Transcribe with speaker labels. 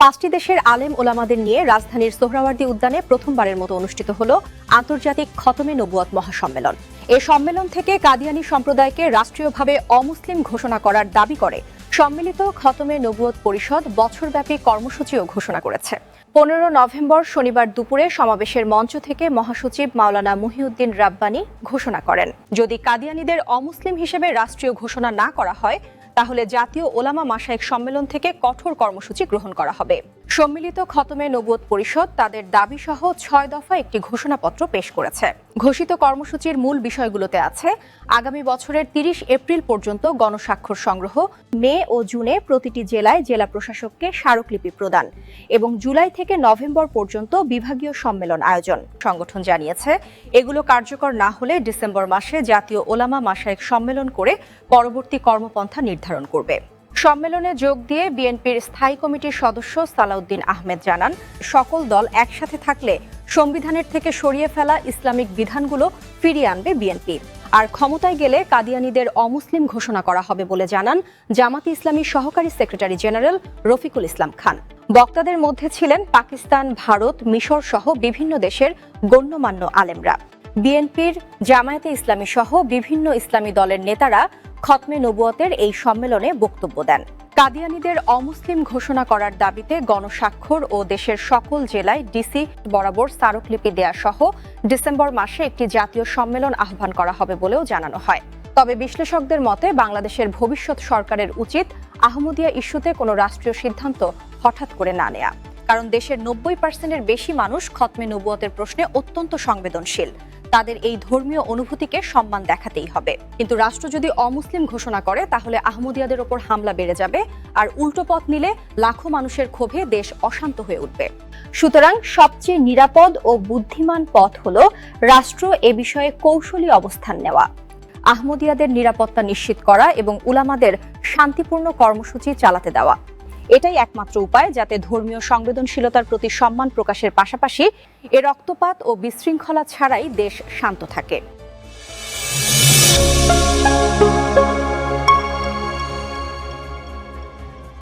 Speaker 1: 5টি দেশের আলেম ওলামাদের নিয়ে রাজধানীর সোহরাওয়ার্দী উদ্যানে প্রথমবারের মতো অনুষ্ঠিত হলো আন্তর্জাতিক খতমে নবুয়ত মহাসম্মেলন। এই সম্মেলন থেকে কাদিয়ানী সম্প্রদায়কে রাষ্ট্রীয়ভাবে অমুসলিম ঘোষণা করার দাবি করে সম্মিলিত খতমে নবুয়ত পরিষদ বছরব্যাপী কর্মসূচিও ঘোষণা করেছে। 15 নভেম্বর শনিবার দুপুরে সমাবেশের মঞ্চ থেকে মহাসচিব মাওলানা মুহিউদ্দিন রাব্বানী ঘোষণা করেন, যদি কাদিয়ানীদের অমুসলিম হিসেবে রাষ্ট্রীয় ঘোষণা না করা হয় তাহলে জাতীয় ওলামা মাশায়েখ সম্মেলন থেকে কঠোর কর্মসূচি গ্রহণ করা হবে। সম্মিলিত খতমে নবুয়ত পরিষদ তাদের দাবিসহ 6 দফা একটি ঘোষণাপত্র পেশ করেছে। ঘোষিত কর্মসূচির মূল বিষয়গুলোতে আছে আগামী বছরের 30 এপ্রিল পর্যন্ত গণস্বাক্ষর সংগ্রহ, মে ও জুনে প্রতিটি জেলায় জেলা প্রশাসককে স্মারকলিপি প্রদান এবং জুলাই থেকে নভেম্বর পর্যন্ত বিভাগীয় সম্মেলন আয়োজন। সংগঠন জানিয়েছে, এগুলো কার্যকর না হলে ডিসেম্বর মাসে জাতীয় ওলামা মাশায়েখ সম্মেলন করে পরবর্তী কর্মপন্থা নির্ধারণ করবে। সম্মেলনে যোগ দিয়ে বিএনপির স্থায়ী কমিটির সদস্য সালাউদ্দিন আহমেদ জানান, সকল দল একসাথে থাকলে সংবিধানের থেকে সরিয়ে ফেলা ইসলামিক বিধানগুলো ফিরিয়ে আনবে বিএনপি। আর ক্ষমতায় গেলে কাদিয়ানীদের অমুসলিম ঘোষণা করা হবে বলে জানান জামাতে ইসলামীর সহকারী সেক্রেটারি জেনারেল রফিকুল ইসলাম খান। বক্তাদের মধ্যে ছিলেন পাকিস্তান, ভারত, মিশর সহ বিভিন্ন দেশের গণ্যমান্য আলেমরা। বিএনপির, জামায়াতে ইসলামী সহ বিভিন্ন ইসলামী দলের নেতারা খতমে নবুয়তের এই সম্মেলনে বক্তব্য দেন। কাদিয়ানীদের অমুসলিম ঘোষণা করার দাবিতে গণস্বাক্ষর ও দেশের সকল জেলায় ডিসি বরাবর স্মারকলিপি দেয়া সহ ডিসেম্বর মাসে একটি জাতীয় সম্মেলন আহ্বান করা হবে বলেও জানানো হয়। তবে বিশ্লেষকদের মতে বাংলাদেশের ভবিষ্যৎ সরকারের উচিত আহমদিয়া ইস্যুতে কোনো রাষ্ট্রীয় সিদ্ধান্ত হঠাৎ করে না নেয়া, কারণ দেশের 90% বেশি মানুষ খতমে নবুয়তের প্রশ্নে অত্যন্ত সংবেদনশীল। তাদের এই ধর্মীয় অনুভূতিকে সম্মান দেখাতেই হবে। কিন্তু রাষ্ট্র যদি অমুসলিম ঘোষণা করে তাহলে আহমদিয়াদের ওপর হামলা বেড়ে যাবে, আর উল্টো পথ নিলে লাখো মানুষের ক্ষোভে দেশ অশান্ত হয়ে উঠবে। সুতরাং সবচেয়ে নিরাপদ ও বুদ্ধিমান পথ হলো রাষ্ট্র এ বিষয়ে কৌশলী অবস্থান নেওয়া, আহমদিয়াদের নিরাপত্তা নিশ্চিত করা এবং উলামাদের শান্তিপূর্ণ কর্মসূচি চালাতে দেওয়া। এটাই একমাত্র উপায় যাতে ধর্মীয় সংবেদনশীলতার প্রতি সম্মান প্রকাশের পাশাপাশি এ রক্তপাত ও বিশৃঙ্খলা ছাড়াই দেশ শান্ত থাকে।